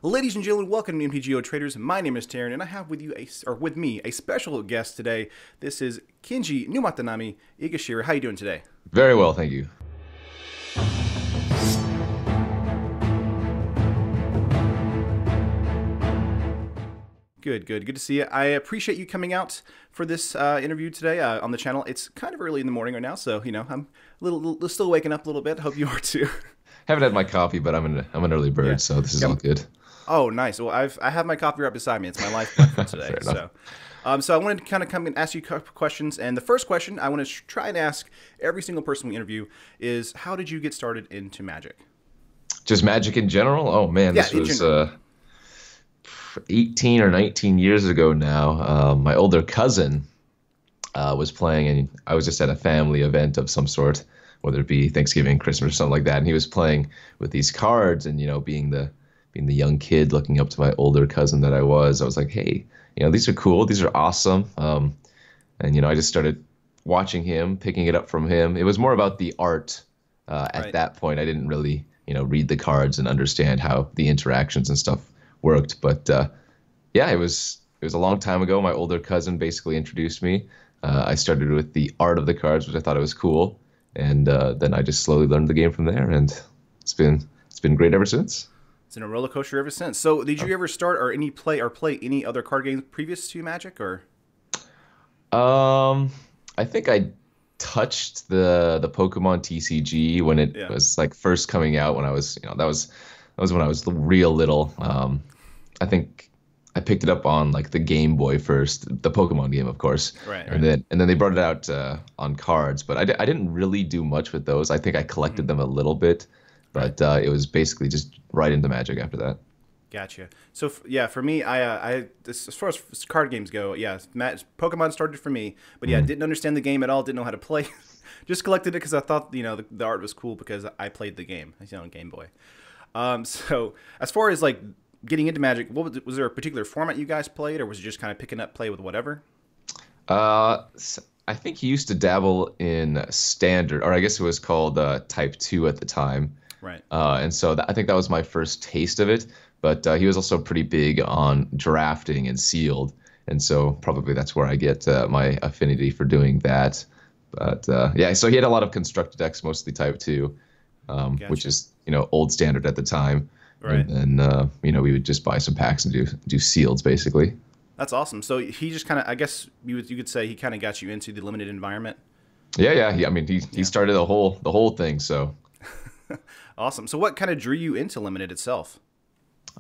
Ladies and gentlemen, welcome to MTGO Traders. My name is Taryn, and I have with me a special guest today. This is Kenji, NumottheNummy, Egashira. How you doing today? Very well, thank you. Good to see you. I appreciate you coming out for this interview today on the channel. It's kind of early in the morning right now, so I'm still waking up a little bit. Hope you are too. Haven't had my coffee, but I'm an early bird, so this is all good. Oh, nice. Well, I have my coffee right beside me. It's my lifeblood for today. So I wanted to kind of come and ask you a couple questions. And the first question I want to try and ask every single person we interview is, how did you get started into Magic? Just Magic in general? Oh man, this was 18 or 19 years ago now. My older cousin was playing, and I was just at a family event of some sort, whether it be Thanksgiving, Christmas, or something like that. And he was playing with these cards, and being the young kid looking up to my older cousin that I was like, hey, these are cool, these are awesome. And I just started watching him, picking it up from him. It was more about the art at that point. I didn't really read the cards and understand how the interactions and stuff worked. But yeah, it was a long time ago. My older cousin basically introduced me. I started with the art of the cards, which I thought it was cool, and then I just slowly learned the game from there, and it's been great ever since. It's been a roller coaster ever since. So, did you ever start or play any other card games previous to Magic, or? I think I touched the Pokemon TCG when it was like first coming out. When I was that was when I was real little. I think I picked it up on like the Game Boy first, the Pokemon game, of course. Right. And then they brought it out on cards, but I didn't really do much with those. I think I collected them a little bit, but it was basically just right into Magic after that. Gotcha. So for me, as far as card games go, Pokemon started for me, but didn't understand the game at all, didn't know how to play. Just collected it because I thought the art was cool because I played the game, on Game Boy. So as far as like getting into Magic, was there a particular format you guys played, or was it just kind of picking up play with whatever? I think he used to dabble in Standard, or I guess it was called Type 2 at the time. Right. And so I think that was my first taste of it. But he was also pretty big on drafting and sealed. And so probably that's where I get my affinity for doing that. But so he had a lot of constructed decks, mostly Type 2, which is, old Standard at the time. Right. And then, we would just buy some packs and do sealeds, basically. That's awesome. So he just kind of, I guess you could say he kind of got you into the limited environment. Yeah. He started the whole thing. So. Awesome. So what kind of drew you into limited itself?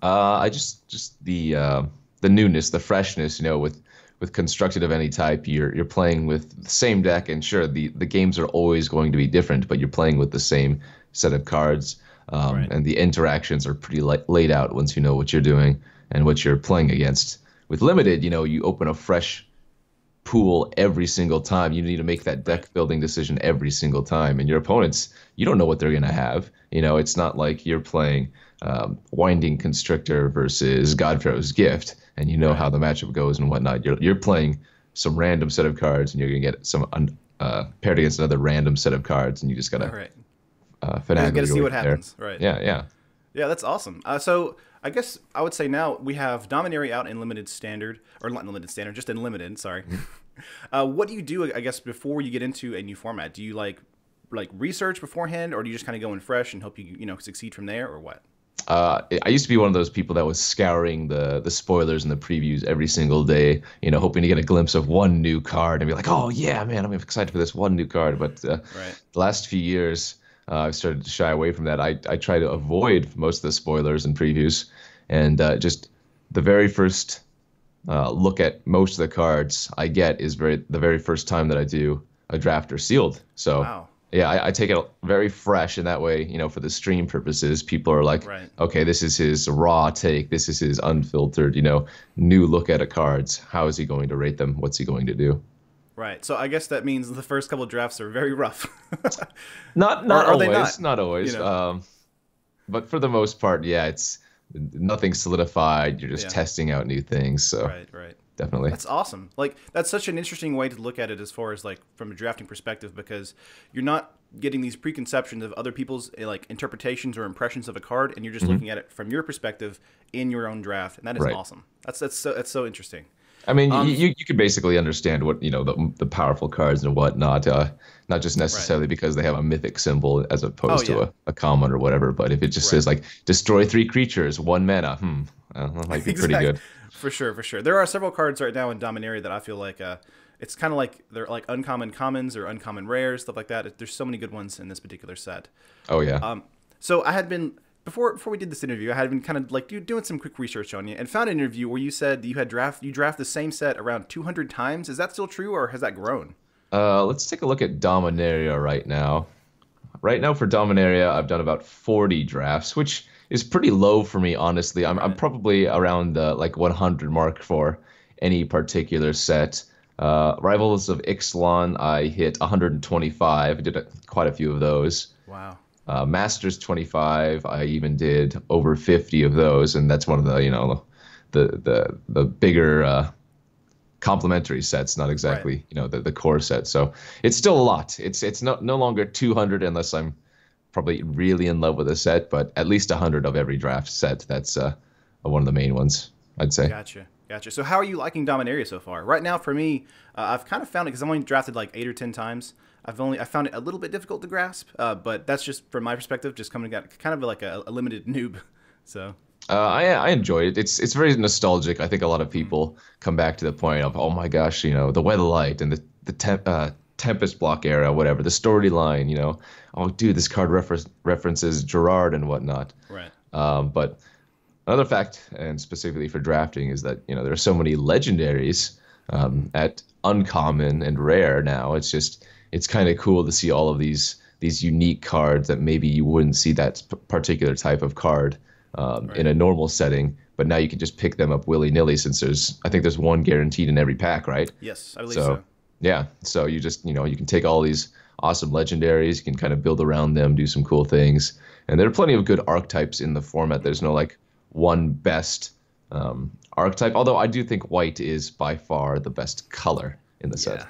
I just the newness, the freshness, with constructed of any type, you're playing with the same deck, and sure, the games are always going to be different, but you're playing with the same set of cards, and the interactions are pretty laid out once you know what you're doing and what you're playing against. With limited, you open a fresh pool every single time. You need to make that deck building decision every single time, and your opponents, you don't know what they're gonna have. It's not like you're playing Winding Constrictor versus Godfarrow's Gift, and how the matchup goes and whatnot. You're playing some random set of cards, and you're gonna get some paired against another random set of cards, and you just gotta finagle to see what happens. Right. Yeah. That's awesome. So I guess I would say now we have Dominaria out in limited standard, or not in limited standard, just in limited. Sorry. What do you do, I guess, before you get into a new format? Do you like research beforehand, or do you just kind of go in fresh and hope you succeed from there, or what? I used to be one of those people that was scouring the spoilers and the previews every single day, hoping to get a glimpse of one new card and be like, oh yeah, man, I'm excited for this one new card. But the last few years, I've started to shy away from that. I try to avoid most of the spoilers and previews, and just the very first look at most of the cards I get is the very first time that I do a draft or sealed. So. Wow. Yeah, I take it very fresh, and that way, for the stream purposes, people are like, okay, this is his raw take, this is his unfiltered, new look at a cards. How is he going to rate them? What's he going to do? Right. So I guess that means the first couple of drafts are very rough. Not always. Not always. But for the most part, yeah, it's nothing's solidified. You're just Yeah. testing out new things. So Right. Right. definitely. That's awesome. Like that's such an interesting way to look at it as far as like from a drafting perspective because you're not getting these preconceptions of other people's like interpretations or impressions of a card and you're just Mhm. looking at it from your perspective in your own draft and that is Right. awesome. That's so interesting. I mean, Um you could basically understand what, the powerful cards and whatnot, not just right. necessarily because they have a mythic symbol as Oh opposed to yeah. a common or whatever, but if it just Right. says like destroy 3 creatures, 1 mana, that might be pretty Exactly. good. For sure, for sure. There are several cards right now in Dominaria that I feel like it's kind of like they're like uncommon commons or uncommon rares, stuff like that. There's so many good ones in this particular set. Oh yeah. So I had been before we did this interview, I had been kind of like doing some quick research on you and found an interview where you said that you draft the same set around 200 times. Is that still true or has that grown? Let's take a look at Dominaria right now. Right now for Dominaria, I've done about 40 drafts, which is pretty low for me, honestly. I'm Right. probably around the like 100 mark for any particular set. Rivals of Ixalan, I hit 125. I did quite a few of those. Wow. Masters 25, I even did over 50 of those, and that's one of the the bigger complementary sets, not Right. exactly the core set. So it's still a lot. It's no longer 200 unless I'm probably really in love with a set, but at least 100 of every draft set. That's one of the main ones, I'd say. Gotcha. Gotcha. So how are you liking Dominaria so far? Right now, for me, I've kind of found it because I've only drafted like 8 or 10 times. I found it a little bit difficult to grasp, but that's just from my perspective, just coming at kind of like a limited noob. So I enjoy it. It's very nostalgic. I think a lot of people come back to the point of, oh my gosh, the Weatherlight and the Tempest Block era, whatever, the storyline. Oh dude, this card references Gerard and whatnot. right, But another fact, and specifically for drafting, is that there are so many legendaries at uncommon and rare now. It's kind of cool to see all of these unique cards that maybe you wouldn't see that particular type of card in right. a normal setting, but now you can just pick them up willy-nilly since I think there's one guaranteed in every pack, right? Yes, I believe So so. yeah, so you just you can take all these awesome legendaries, you can kind of build around them, do some cool things, and there are plenty of good archetypes in the format. There's no like one best archetype, although I do think white is by far the best color in the set. Yeah.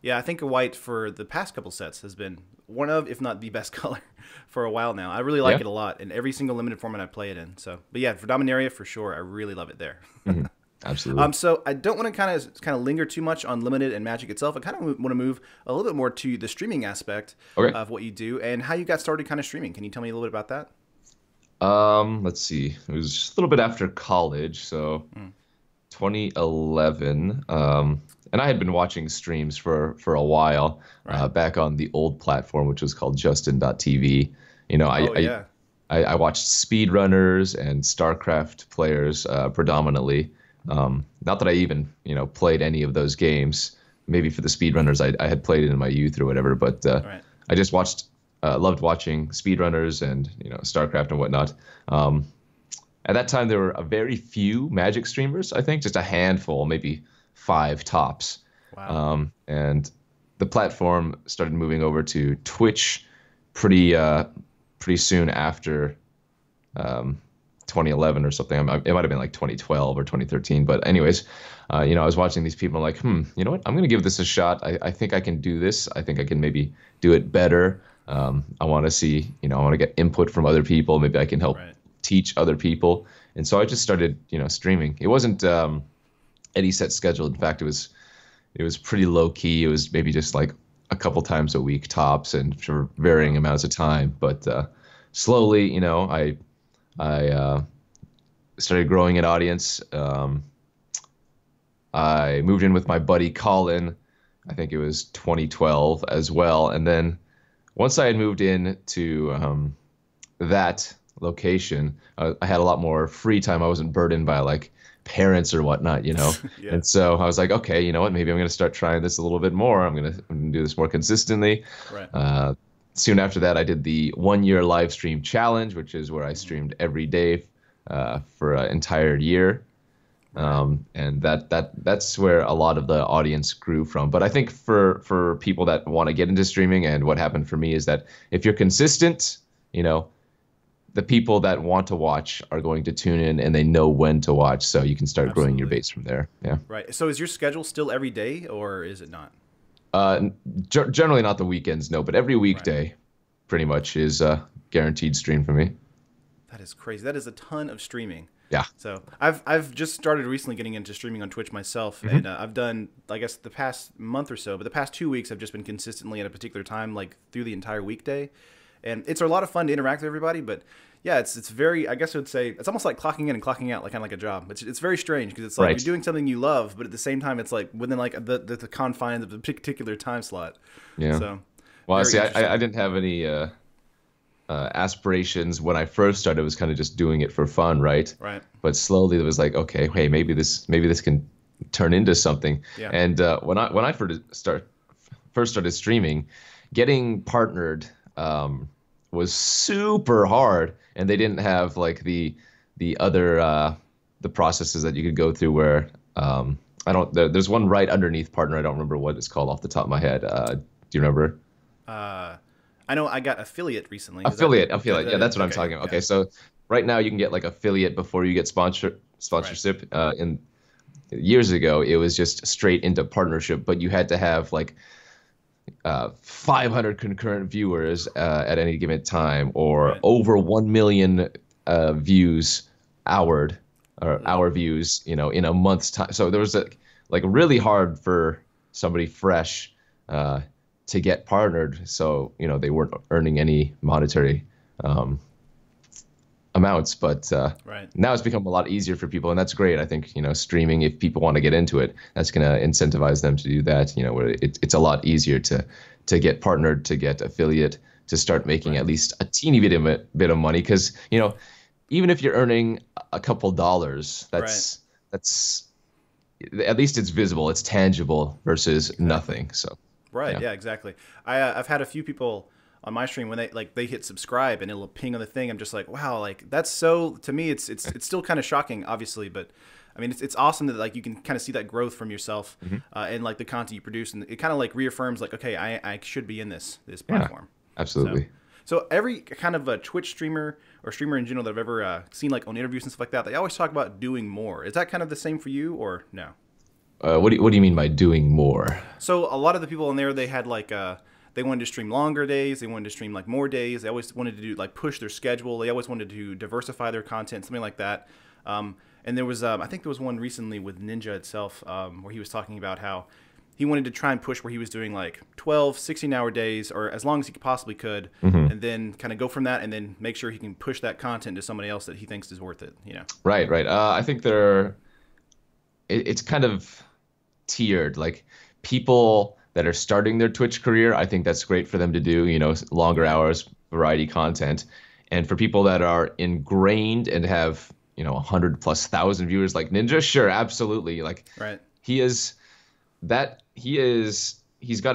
Yeah, I think white for the past couple sets has been one of, if not the best color for a while now. I really like Yeah. it a lot in every single limited format I play it in. So, but yeah, for Dominaria for sure, I really love it there. Mhm. Absolutely. So I don't want to kind of linger too much on limited and Magic itself. I kind of want to move a little bit more to the streaming aspect Okay. of what you do and how you got started kind of streaming. Can you tell me a little bit about that? Let's see. It was a little bit after college, so 2011. And I had been watching streams for a while, Right. back on the old platform, which was called Justin.tv. You know, I, Oh I yeah. I watched speedrunners and StarCraft players predominantly. Not that I even played any of those games. Maybe for the speedrunners, I had played it in my youth or whatever, but Right. I just loved watching speedrunners and StarCraft and whatnot. At that time, there were a very few Magic streamers. I think just a handful, maybe 5 tops. Wow. And the platform started moving over to Twitch pretty soon after 2011 or something. It might have been like 2012 or 2013. But anyways, I was watching these people. I'm like, you know what? I'm going to give this a shot. I think I can do this. I think I can maybe do it better. I want to see, I want to get input from other people. Maybe I can help Right. teach other people. And so I just started, streaming. It wasn't any set schedule. In fact, it was pretty low key. It was maybe just like a couple times a week tops, and for varying amounts of time. But slowly, I started growing an audience. I moved in with my buddy Colin. I think it was 2012 as well. And then once I had moved in to that location, I had a lot more free time. I wasn't burdened by like parents or whatnot. Yeah. And so I was like, okay, you know what? Maybe I'm going to start trying this a little bit more. I'm going to do this more consistently. Right. Soon after that, I did the 1 year live stream challenge, which is where I streamed every day for an entire year. And that's where a lot of the audience grew from. But I think for people that want to get into streaming, and what happened for me is that if you're consistent, the people that want to watch are going to tune in and they know when to watch, so you can start growing your Absolutely. base from there. Yeah. Right. So is your schedule still every day, or is it not? Generally not the weekends, no, but every Right. weekday pretty much is guaranteed stream for me. That is crazy. That is a ton of streaming. Yeah. So I've just started recently getting into streaming on Twitch myself, and I've done, I guess, the past month or so, but the past 2 weeks I've just been consistently at a particular time, like through the entire weekday, and it's a lot of fun to interact with everybody. But yeah, it's very, I guess I would say it's almost like clocking in and clocking out, like kind of like a job. It's very strange because it's like Right. you're doing something you love, but at the same time it's like within like the confines of the particular time slot. Yeah. So Well, very see, interesting. I didn't have any aspirations when I first started. It was kind of just doing it for fun, right? Right. But slowly it was like, okay, hey, maybe this can turn into something. Yeah. And when I first started streaming, getting partnered was super hard, and they didn't have like the other the processes that you could go through where I don't. There's one right underneath partner. I don't remember what it's called off the top of my head. Do you remember? I know I got affiliate recently. Is Affiliate. that Yeah, that's what I'm okay, talking about. yeah. Okay, so right now you can get like affiliate before you get sponsorship. And years ago, it was just straight into partnership, but you had to have like 500 concurrent viewers at any given time, or Right. over 1 million views houred or hour views, in a month's time. So there was like really hard for somebody fresh to get partnered. So they weren't earning any monetary amounts, but Right. now it's become a lot easier for people, and that's great. I think streaming, if people want to get into it, that's going to incentivize them to do that. Where it's a lot easier to get partnered, to get affiliate, to start making at least a teeny bit of money. Because even if you're earning a couple dollars, that's at least it's visible, it's tangible versus nothing. So Right. yeah. Yeah. Exactly. I've had a few people on my stream when they hit subscribe and it'll ping on the thing. I'm just like, wow, like that's so, to me it's still kind of shocking, obviously, but I mean it's awesome that like you can kind of see that growth from yourself and like the content you produce, and it kind of like reaffirms like, okay, I should be in this platform. Absolutely. So every kind of a Twitch streamer or streamer in general that I've ever seen like on interviews and stuff like that, they always talk about doing more. Is that kind of the same for you, or no? What do you mean by doing more? So a lot of the people in there, they had like they wanted to stream longer days, they wanted to stream like more days. They always wanted to do like push their schedule. They always wanted to diversify their content, something like that. And there was I think there was one recently with Ninja itself where he was talking about how he wanted to try and push where he was doing like 12, 16-hour days, or as long as he possibly could, and then kind of go from that and then make sure he can push that content to somebody else that he thinks is worth it. Right. I think it's kind of tiered. Like people that are starting their Twitch career, I think that's great for them to do, longer hours, variety content. And for people that are ingrained and have, 100,000+ viewers like Ninja, sure, absolutely. Like Right. he's got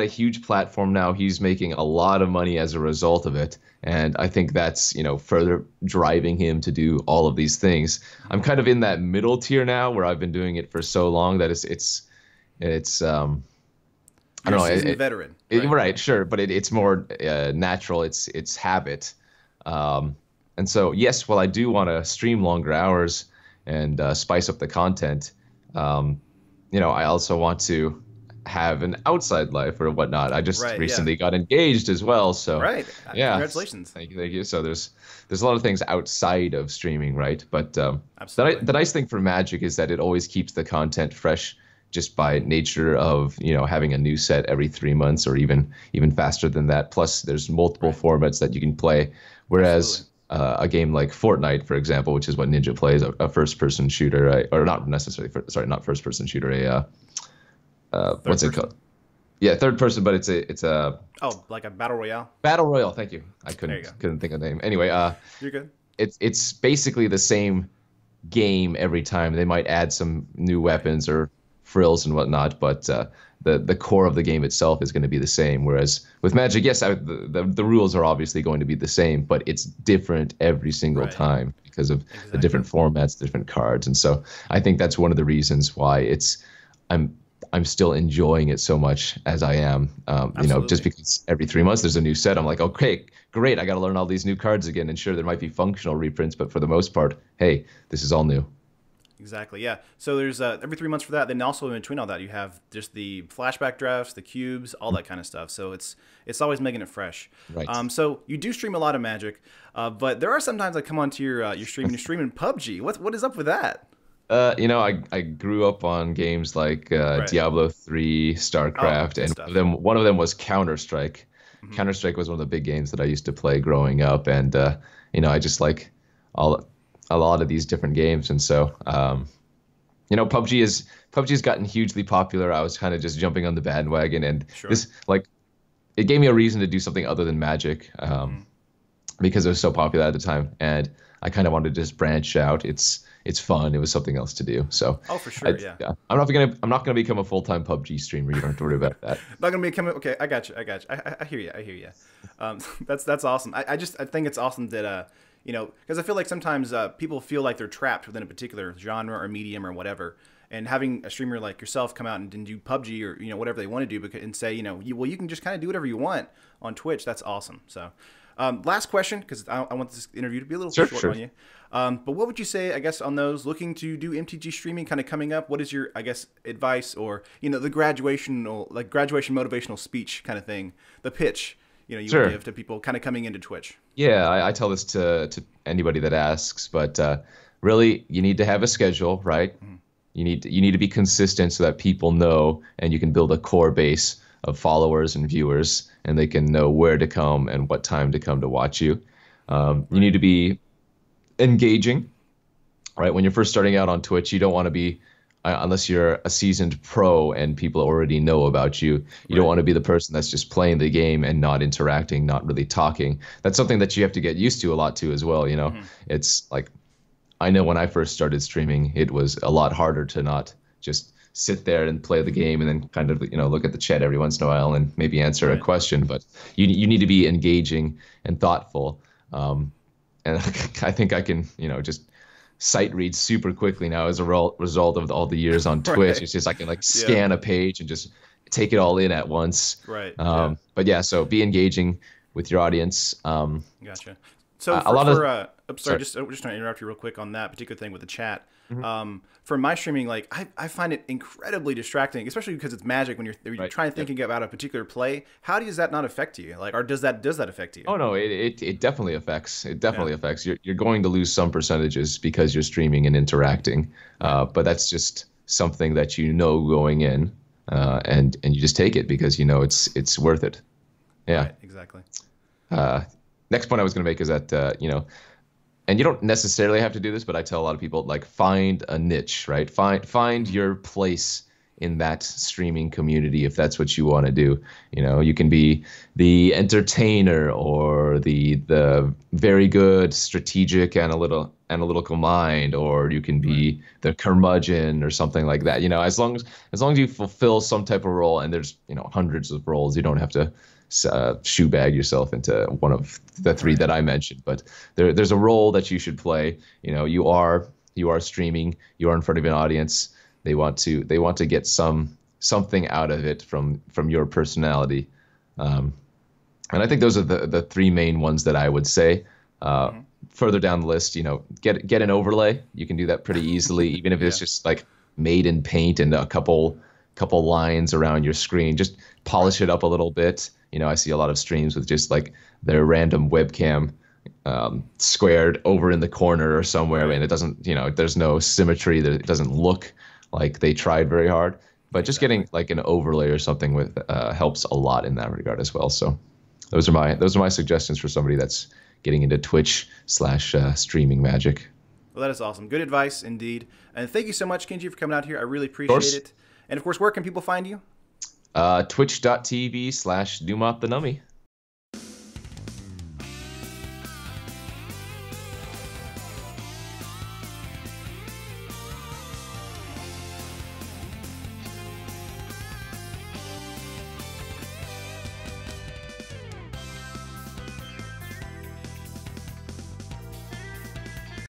a huge platform now. He's making a lot of money as a result of it. And I think that's, further driving him to do all of these things. I'm kind of in that middle tier now where I've been doing it for so long that it's I don't know. You're a seasoned veteran. Right, sure, but it's more natural. It's habit, and so yes, while I do want to stream longer hours and spice up the content, I also want to have an outside life or whatnot. I just recently got engaged as well, so Right. yeah, Congratulations. Thank you. So there's a lot of things outside of streaming, right? But Absolutely. the nice thing for Magic is that it always keeps the content fresh, just by nature of having a new set every 3 months or even faster than that. Plus, there's multiple formats that you can play. Whereas a game like Fortnite, for example, which is what Ninja plays, a first-person shooter, or not necessarily, not first-person shooter, what's it called? Yeah, third person, but it's a like a battle royale. Battle Royale. Thank you. I There you go. couldn't think of the name. Anyway, You're good. it's basically the same game every time. They might add some new weapons or frills and whatnot, but the core of the game itself is going to be the same. Whereas with Magic, yes, the rules are obviously going to be the same, but it's different every single time because of the different formats, different cards, and so I think that's one of the reasons why I'm still enjoying it so much as I am. You know, just because every 3 months there's a new set, I'm like, okay, great, I got to learn all these new cards again. And sure, there might be functional reprints, but for the most part, hey, this is all new. Exactly, yeah. So there's every 3 months for that. Then also in between all that, you have just the flashback drafts, the cubes, all that kind of stuff. So it's always making it fresh. Right. So you do stream a lot of Magic, but there are sometimes I come onto your stream and you're streaming PUBG. What is up with that? You know, I grew up on games like Right. Diablo 3, Oh, StarCraft, good and stuff. one of them was Counter-Strike. Hmm. Counter-Strike was one of the big games that I used to play growing up, and you know, I just like all a lot of these different games, and so you know, PUBG has gotten hugely popular. I was kind of just jumping on the bandwagon, and Sure. this like it gave me a reason to do something other than Magic, Hmm. because it was so popular at the time, and I kind of wanted to just branch out. It's fun. It was something else to do. So, Oh, for sure, yeah. yeah, I'm not gonna become a full-time PUBG streamer. You don't have to worry about that. Not gonna be coming. Okay, I got you. I hear you. I hear you. That's awesome. I think it's awesome that you know, because I feel like sometimes people feel like they're trapped within a particular genre or medium or whatever. And having a streamer like yourself come out and do PUBG or you know whatever they want to do, and say you know you can just kind of do whatever you want on Twitch. That's awesome. So, last question because I want this interview to be a little short Sure. on you. But what would you say, I guess, on those looking to do MTG streaming kind of coming up? What is your, I guess, advice or, you know, the graduation motivational speech kind of thing, the pitch, you know, you would Sure. give to people kind of coming into Twitch? Yeah, I tell this to anybody that asks, but really, you need to have a schedule, right? You need to be consistent so that people know, and you can build a core base of followers and viewers, and they can know where to come and what time to come to watch you. You need to be engaging, right? When you're first starting out on Twitch, you don't want to be, unless you're a seasoned pro and people already know about you, you don't Right. want to be the person that's just playing the game and not interacting, not really talking. That's something that you have to get used to a lot too as well, you know? It's like, I know when I first started streaming, it was a lot harder to not just sit there and play the game and then kind of, you know, look at the chat every once in a while and maybe answer a Right. question, but you need to be engaging and thoughtful. And I think I can, you know, just sight read super quickly now as a result of all the years on Twitch. Right. It's just I can like Yeah. scan a page and just take it all in at once. Right. Yeah. But yeah, so be engaging with your audience. Gotcha. So A lot of oops, sorry. just trying to interrupt you real quick on that particular thing with the chat. Mhm. For my streaming, like I find it incredibly distracting, especially because it's Magic when you're Right. trying Yep. thinking about a particular play. How does that not affect you? Like, or does that affect you? Oh no, it definitely affects. It definitely Yeah. affects. You're going to lose some percentages because you're streaming and interacting. But that's just something that you know going in, and you just take it because you know it's worth it. Yeah. Right. Exactly. Next point I was going to make is that you know, and you don't necessarily have to do this, but I tell a lot of people like find a niche, right? Find your place in that streaming community if that's what you want to do. You know, you can be the entertainer or the very good strategic analytical mind, or you can be the curmudgeon or something like that. You know, as long as you fulfill some type of role, and there's, you know, hundreds of roles, you don't have to shoe bag yourself into one of the three that I mentioned, but there's a role that you should play. You know, you are streaming, you are in front of an audience. They want to get something out of it from your personality, and I think those are the three main ones that I would say. Further down the list, you know, get an overlay. You can do that pretty easily, even if it's just like made in paint and a couple lines around your screen. Just polish it up a little bit. You know, I see a lot of streams with just like their random webcam squared over in the corner or somewhere, and it doesn't, you know, there's no symmetry. That it doesn't look like they tried very hard. But just getting like an overlay or something with helps a lot in that regard as well. So those are my suggestions for somebody that's getting into Twitch/streaming Magic. Well, that is awesome. Good advice indeed. And thank you so much, Kenji, for coming out here. I really appreciate it. And of course, where can people find you? Twitch.tv/NumottheNummy.